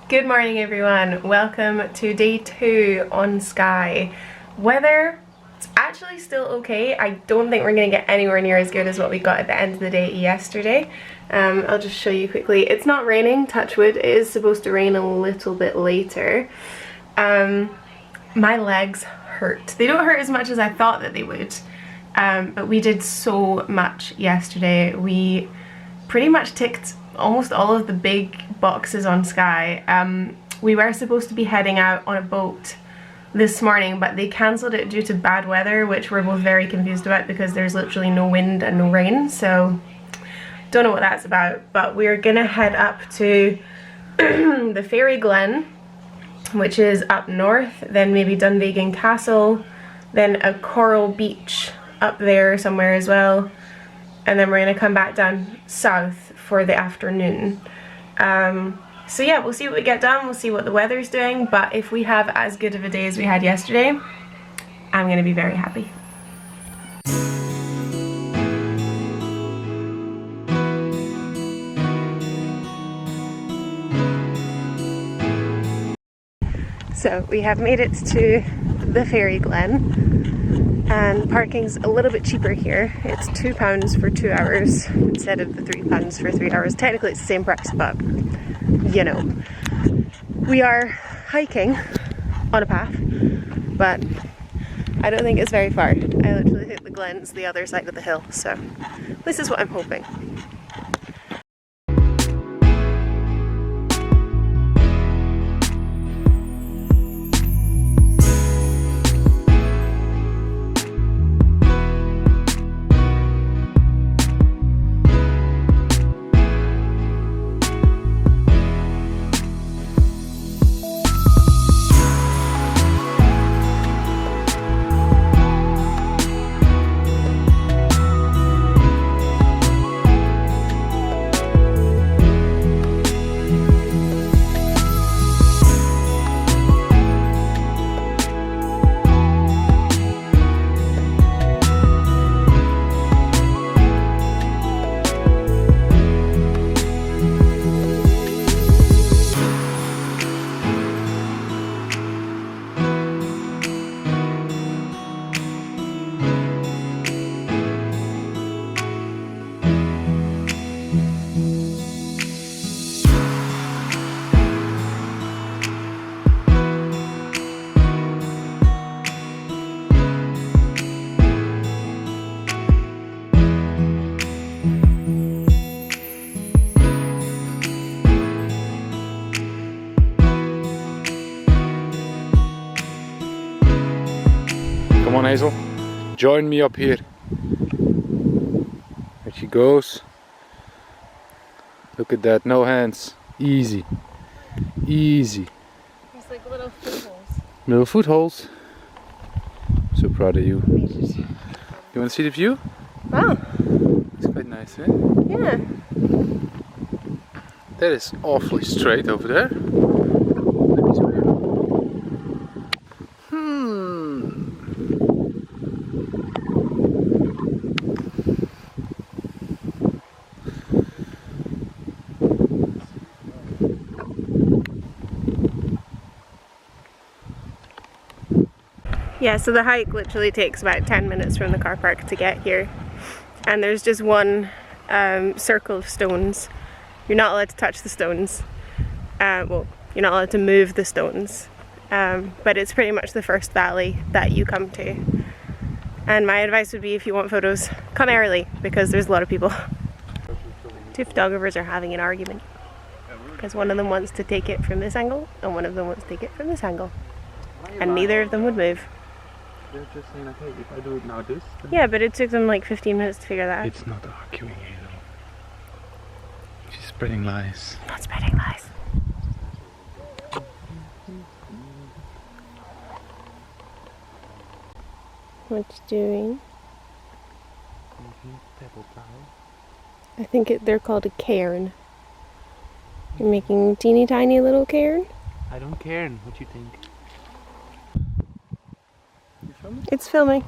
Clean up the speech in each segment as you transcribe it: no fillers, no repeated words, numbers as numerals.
Good morning everyone, welcome to day 2 on Skye. Weather, it's actually still okay. I don't think we're going to get anywhere near as good as what we got at the end of the day yesterday. I'll just show you quickly. It's not raining, touch wood. It is supposed to rain a little bit later. My legs hurt. They don't hurt as much as I thought that they would, but we did so much yesterday. We pretty much ticked almost all of the big boxes on Skye. We were supposed to be heading out on a boat this morning, but they cancelled it due to bad weather, which we're both very confused about because there's literally no wind and no rain, so don't know what that's about. But we're gonna head up to the ferry Glen, which is up north, then maybe Dunvegan Castle, then a coral beach up there somewhere as well, and then we're gonna come back down south for the afternoon. So yeah, we'll see what we get done, we'll see what the weather's doing, but if we have as good of a day as we had yesterday, I'm gonna be very happy. So we have made it to the ferry Glen, and parking's a little bit cheaper here. It's £2 for 2 hours instead of the £3 for 3 hours. Technically it's the same price, but you know. We are hiking on a path, but I don't think it's very far. I literally think the Glen's the other side of the hill, so this is what I'm hoping. Come on, Hazel, join me up here. There she goes. Look at that, no hands. Easy. Easy. It's like little footholes. Little footholes. I'm so proud of you. You want to see the view? Wow. It's quite nice, eh? Yeah. That is awfully straight over there. Yeah, so the hike literally takes about 10 minutes from the car park to get here. And there's just one circle of stones. You're not allowed to touch the stones. Well, you're not allowed to move the stones. But it's pretty much the first valley that you come to. And my advice would be, if you want photos, come early, because there's a lot of people. Two photographers are having an argument, because one of them wants to take it from this angle and one of them wants to take it from this angle. And neither of them would move. They're just saying, okay, if I do it now this... Yeah, but it took them like 15 minutes to figure that out. It's not arguing, Hazel. She's spreading lies. Not spreading lies. What you doing? I think they're called a cairn. You're making a teeny tiny little cairn? I don't care what you think. You filming? It's filming.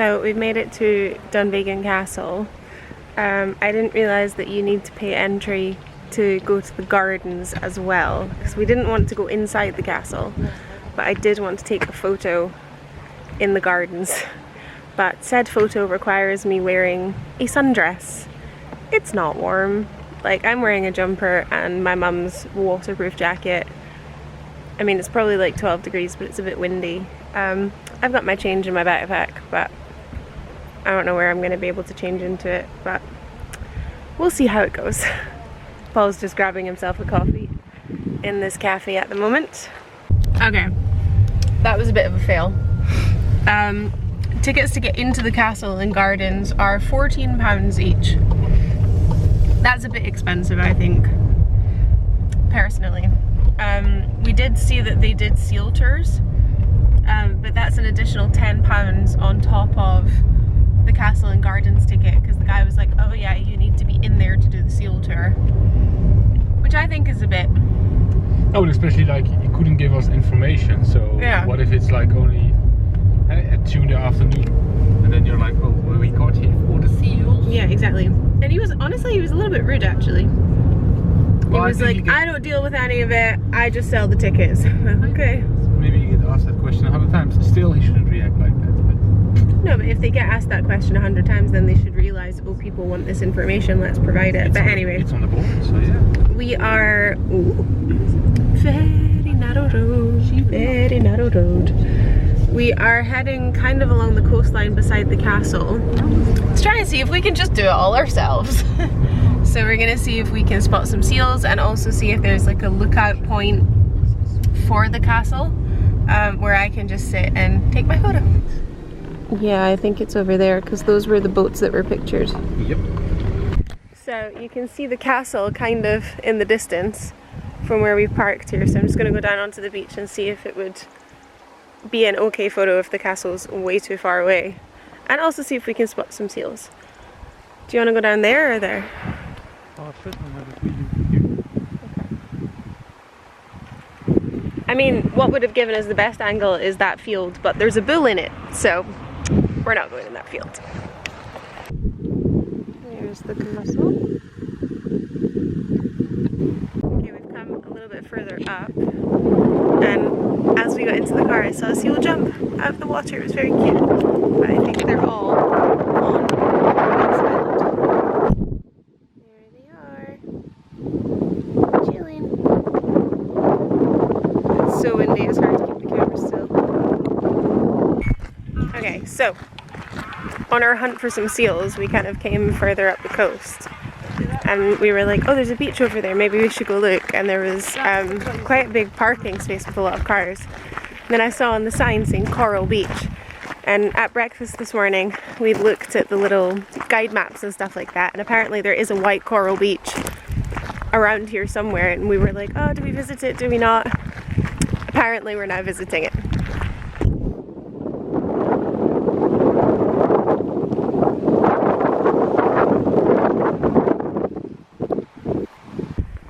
So we've made it to Dunvegan Castle. I didn't realise that you need to pay entry to go to the gardens as well, because we didn't want to go inside the castle, but I did want to take a photo in the gardens. But said photo requires me wearing a sundress. It's not warm. Like, I'm wearing a jumper and my mum's waterproof jacket. I mean, it's probably like 12 degrees, but it's a bit windy. I've got my change in my backpack, but I don't know where I'm going to be able to change into it, but we'll see how it goes. Paul's just grabbing himself a coffee in this cafe at the moment. Okay, that was a bit of a fail. Tickets to get into the castle and gardens are £14 each. That's a bit expensive, I think, personally. We did see that they did seal tours, but that's an additional £10 on top of the castle and gardens ticket, because the guy was like, oh yeah, you need to be in there to do the seal tour, which I think is a bit... Oh, especially like you couldn't give us information, so yeah. What if it's like only at 2 in the afternoon, and then you're like, oh, well, we got here for the seals. Yeah, exactly. And he was, honestly, he was a little bit rude actually. Well, he was like, I don't deal with any of it, I just sell the tickets. Okay. Maybe you get asked that question 100 times, still he shouldn't react like that. But... No, but if they get asked that question 100 times, then they should realise, oh, people want this information, let's provide it. But anyway. It's on the board, so yeah. We are... Ooh, very narrow road, very narrow road. We are heading kind of along the coastline beside the castle. Let's try and see if we can just do it all ourselves. So we're gonna see if we can spot some seals and also see if there's like a lookout point for the castle where I can just sit and take my photo. Yeah, I think it's over there because those were the boats that were pictured. Yep. So you can see the castle kind of in the distance from where we've parked here. So I'm just gonna go down onto the beach and see if it would be an okay photo if the castle's way too far away. And also see if we can spot some seals. Do you want to go down there or there? I mean, what would have given us the best angle is that field, but there's a bull in it, so we're not going in that field. There's the castle. Okay, we've come a little bit further up, and as we got into the car I saw a seal jump out of the water. It was very cute, but I think they're all on this island. There they are, chilling. It's so windy, it's hard to keep the camera still. Okay, so on our hunt for some seals, we kind of came further up the coast. And we were like, oh, there's a beach over there, maybe we should go look. And there was quite a big parking space with a lot of cars. And then I saw on the sign saying Coral Beach. And at breakfast this morning, we looked at the little guide maps and stuff like that. And apparently there is a white coral beach around here somewhere. And we were like, oh, do we visit it? Do we not? Apparently we're now visiting it.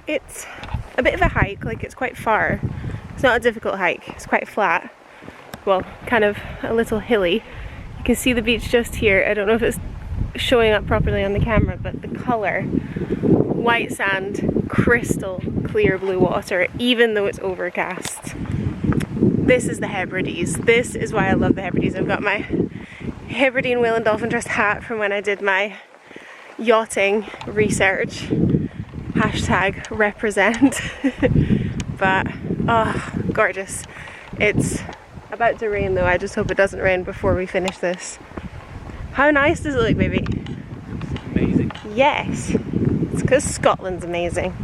It's a bit of a hike, like it's quite far. It's not a difficult hike, it's quite flat. Well, kind of a little hilly. You can see the beach just here. I don't know if it's showing up properly on the camera, but the colour, white sand, crystal clear blue water, even though it's overcast. This is the Hebrides. This is why I love the Hebrides. I've got my Hebridean Whale and Dolphin Trust hat from when I did my yachting research. Hashtag represent. But oh, gorgeous. It's about to rain though. I just hope it doesn't rain before we finish this. How nice does it look, baby? Amazing. Yes, it's because Scotland's amazing.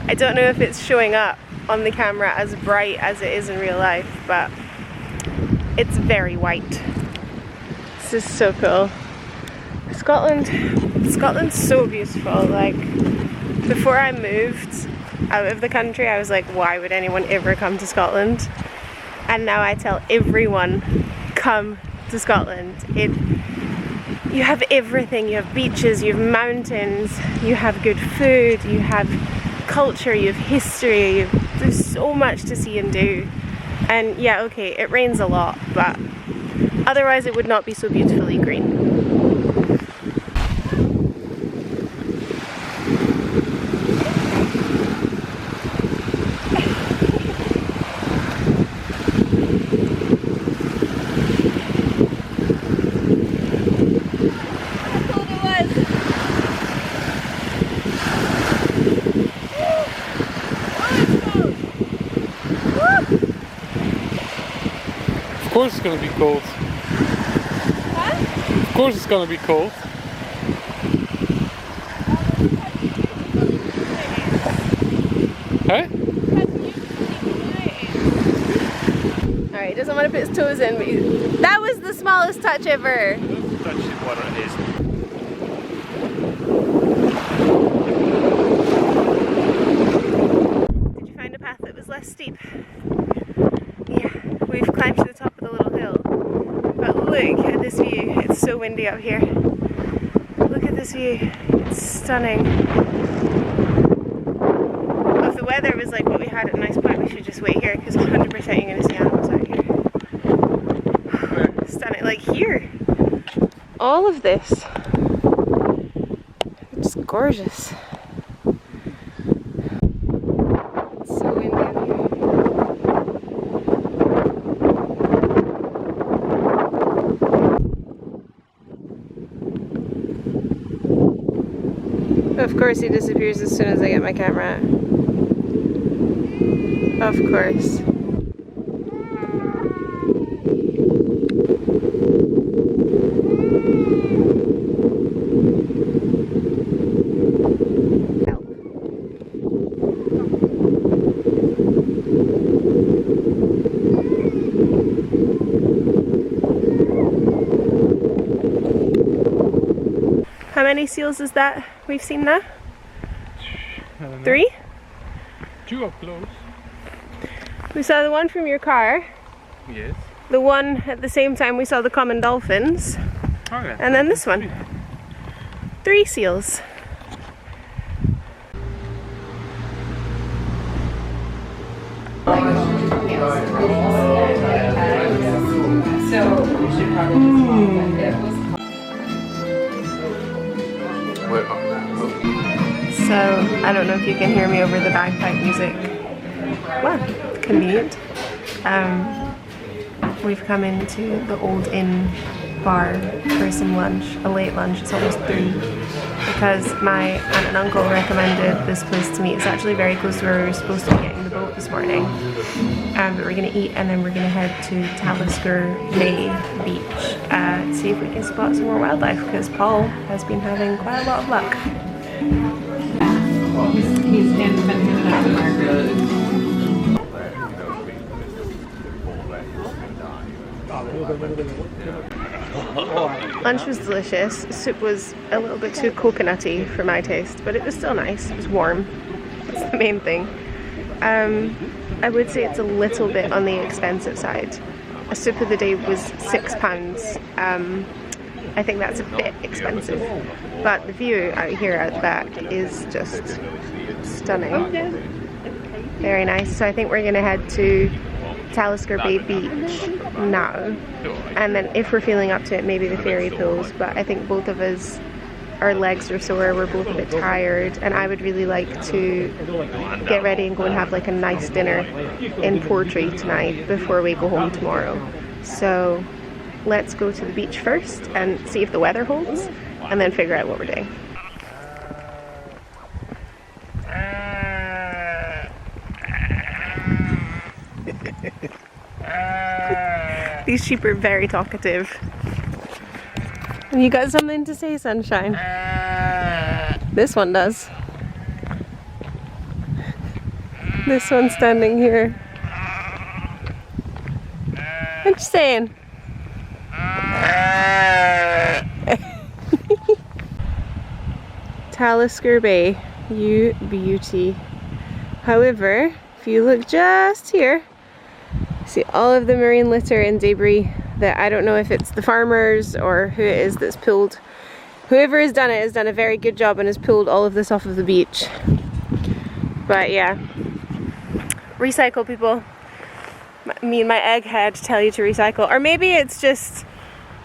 I don't know if it's showing up on the camera as bright as it is in real life, but it's very white. This is so cool. Scotland's so beautiful. Like, before I moved out of the country, I was like, why would anyone ever come to Scotland? And now I tell everyone, come to Scotland. You have everything. You have beaches, you have mountains, you have good food, you have culture, you have history, you have There's so much to see and do. And yeah, okay, it rains a lot, but otherwise it would not be so beautifully green. Of course it's gonna be cold. What? Of course it's gonna be cold. Huh? Alright, he doesn't want to put his toes in, but that was the smallest touch ever. Touch the water, Hazel. Did you find a path that was less steep? Yeah, we've climbed to the top of the little hill. But look at this view. It's so windy up here. Look at this view. It's stunning. If the weather was like what we had at Nice Point, we should just wait here because 100% you're going to see animals out here. Stunning. Like here. All of this. It's just gorgeous. It's so windy out here. Of course he disappears as soon as I get my camera. Of course. How many seals is that we've seen now? 3? 2 up close. We saw the one from your car. Yes. The one at the same time we saw the common dolphins. Oh, yeah. And then this one. 3 seals. So, I don't know if you can hear me over the bagpipe music. Well, convenient. We've come into the Old Inn bar for some lunch, a late lunch. It's almost 3 because my aunt and uncle recommended this place to me. It's actually very close to where we were supposed to be getting the boat this morning. But we're going to eat and then we're going to head to Talisker Bay beach to see if we can spot some more wildlife because Paul has been having quite a lot of luck. He's been hanging out with Margaret. Lunch was delicious. Soup was a little bit too coconutty for my taste, but it was still nice. It was warm. That's the main thing. I would say it's a little bit on the expensive side. A soup of the day was £6. I think that's a bit expensive, but the view out here at the back is just stunning. Very nice. So I think we're going to head to Talisker Bay beach now, and then if we're feeling up to it, maybe the fairy pools. But I think both of us, our legs are sore, we're both a bit tired, and I would really like to get ready and go and have like a nice dinner in Portree tonight before we go home tomorrow. So let's go to the beach first and see if the weather holds, and then figure out what we're doing. These sheep are very talkative. And you got something to say, Sunshine? This one does. This one's standing here. What you saying? Talisker Bay, you beauty. However, if you look just here, see all of the marine litter and debris that I don't know if it's the farmers or who it is that's pulled. Whoever has done it has done a very good job and has pulled all of this off of the beach. But yeah, Recycle, people. Me and my egghead tell you to recycle. Or maybe it's just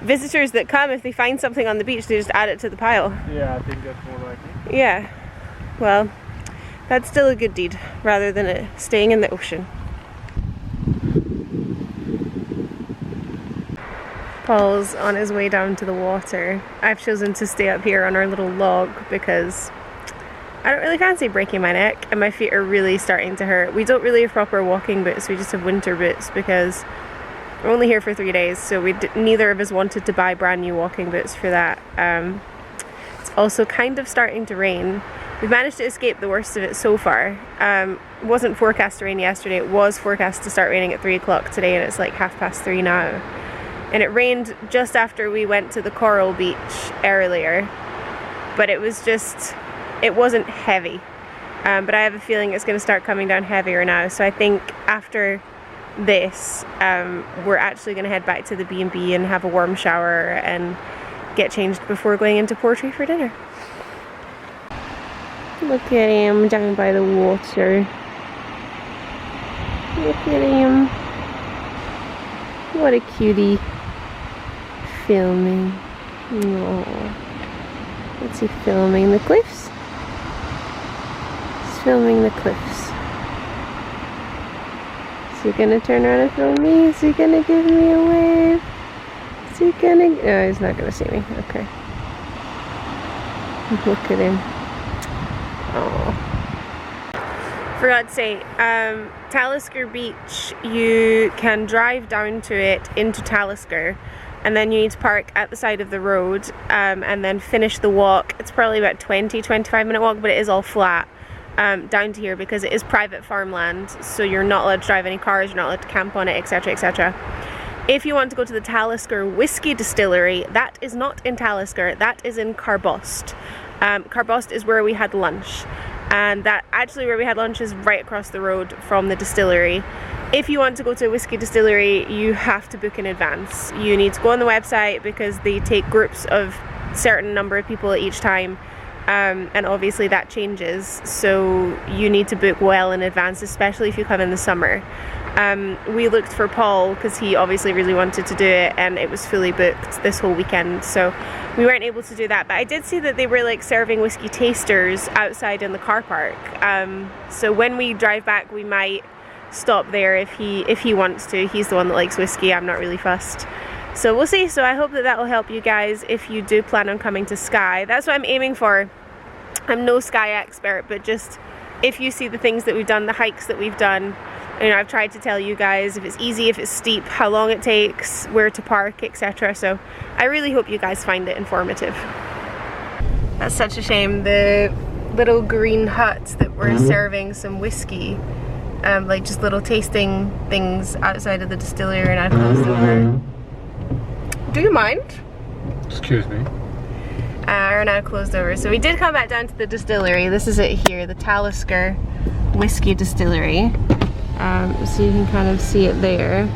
visitors that come, if they find something on the beach, they just add it to the pile. Yeah, I think that's more likely. Yeah. Well, that's still a good deed, rather than it staying in the ocean. Paul's on his way down to the water. I've chosen to stay up here on our little log because I don't really fancy breaking my neck and my feet are really starting to hurt. We don't really have proper walking boots, we just have winter boots because we're only here for 3 days, so neither of us wanted to buy brand new walking boots for that. It's also kind of starting to rain. We've managed to escape the worst of it so far. It wasn't forecast to rain yesterday, it was forecast to start raining at 3 o'clock today and it's like 3:30 now. And it rained just after we went to the coral beach earlier, but it wasn't heavy. But I have a feeling it's going to start coming down heavier now, so I think after this we're actually going to head back to the B&B and have a warm shower and get changed before going into Portree for dinner. Look at him down by the water. Look at him. What a cutie. Filming. Aww. What's he filming? The cliffs? He's filming the cliffs. Is he gonna turn around and film me? Is he gonna give me a wave? Is he gonna... No, he's not gonna see me. Okay. Look at him. Oh. Forgot to say, Talisker Beach, you can drive down to it into Talisker and then you need to park at the side of the road and then finish the walk. It's probably about 20-25 minute walk, but it is all flat down to here because it is private farmland, so you're not allowed to drive any cars, you're not allowed to camp on it, etc, etc. If you want to go to the Talisker Whiskey Distillery, that is not in Talisker, that is in Carbost. Carbost is where we had lunch, and that actually where we had lunch is right across the road from the distillery. If you want to go to a whiskey distillery, you have to book in advance. You need to go on the website because they take groups of certain number of people each time, and obviously that changes, so you need to book well in advance, especially if you come in the summer. We looked for Paul because he obviously really wanted to do it and it was fully booked this whole weekend, so we weren't able to do that. But I did see that they were like serving whiskey tasters outside in the car park, so when we drive back we might stop there if he wants to. He's the one that likes whiskey, I'm not really fussed. So we'll see. So I hope that will help you guys if you do plan on coming to Skye. That's what I'm aiming for. I'm no Skye expert, but just if you see the things that we've done, the hikes that we've done, you know, I've tried to tell you guys if it's easy, if it's steep, how long it takes, where to park, etc. So I really hope you guys find it informative. That's such a shame. The little green huts that were serving some whiskey, like just little tasting things outside of the distillery, and I closed over. Do you mind? Excuse me. Are now closed over. So we did come back down to the distillery. This is it here, the Talisker Whiskey Distillery. So you can kind of see it there.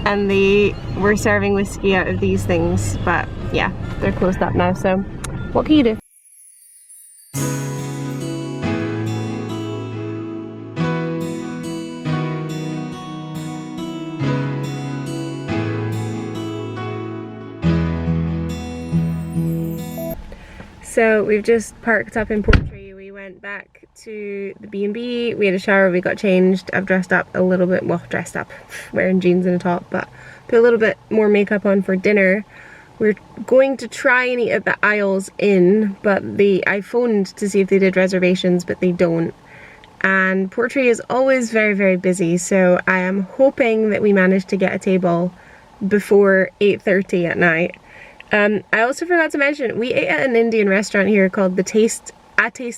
And they were serving whiskey out of these things, but yeah, they're closed up now. So what can you do? So we've just parked up in Portree. We went back to the B&B, we had a shower, we got changed. I've dressed up a little bit, well, dressed up, wearing jeans and a top, but put a little bit more makeup on for dinner. We're going to try and eat at the Isles Inn, but I phoned to see if they did reservations, but they don't. And Portree is always very, very busy, so I am hoping that we manage to get a table before 8:30 at night. I also forgot to mention, we ate at an Indian restaurant here called A Taste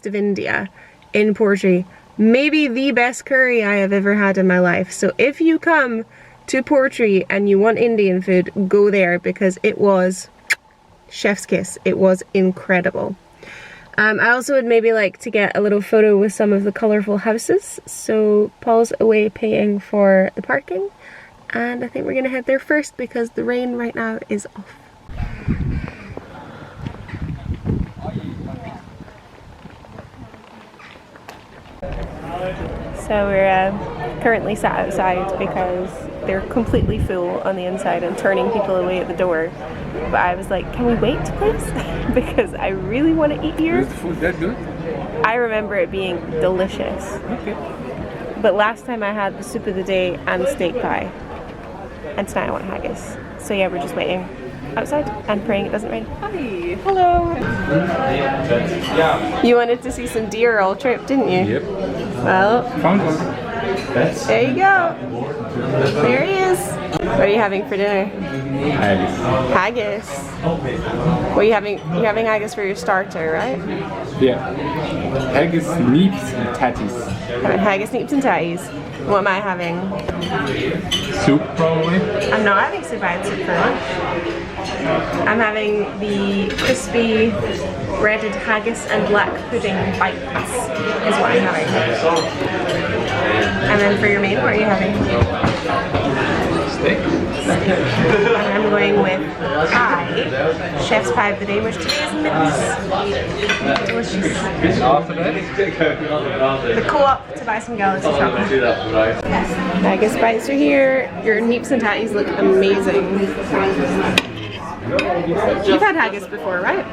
of India in Portree. Maybe the best curry I have ever had in my life. So if you come to Portree and you want Indian food, go there because it was chef's kiss. It was incredible. I also would maybe like to get a little photo with some of the colourful houses. So Paul's away paying for the parking, and I think we're gonna head there first because the rain right now is off. So we're currently sat outside because they're completely full on the inside and turning people away at the door. But I was like, can we wait please? Because I really want to eat here. Is the food that good? I remember it being delicious. Okay. But last time I had the soup of the day and the steak pie. And tonight I want haggis. So yeah, we're just waiting outside and praying it doesn't rain. Hi. Hello. You wanted to see some deer all trip, didn't you? Yep. Well, Found one. there you go. There he is. What are you having for dinner? Haggis. Haggis. What are you having? You're having haggis for your starter, right? Yeah. Haggis, neeps and tatties. Having haggis, neeps and tatties. What am I having? Soup, probably. I'm not having soup, I had soup for lunch. I'm having the crispy breaded haggis and black pudding bites is what I'm having. And then for your main, what are you having? Steak. And I'm going with pie, chef's pie of the day, which today is mince. Delicious. After that? The co-op to buy some galaxy chocolate. Haggis bites are here. Your neeps and tatties look amazing. You've had haggis before, right?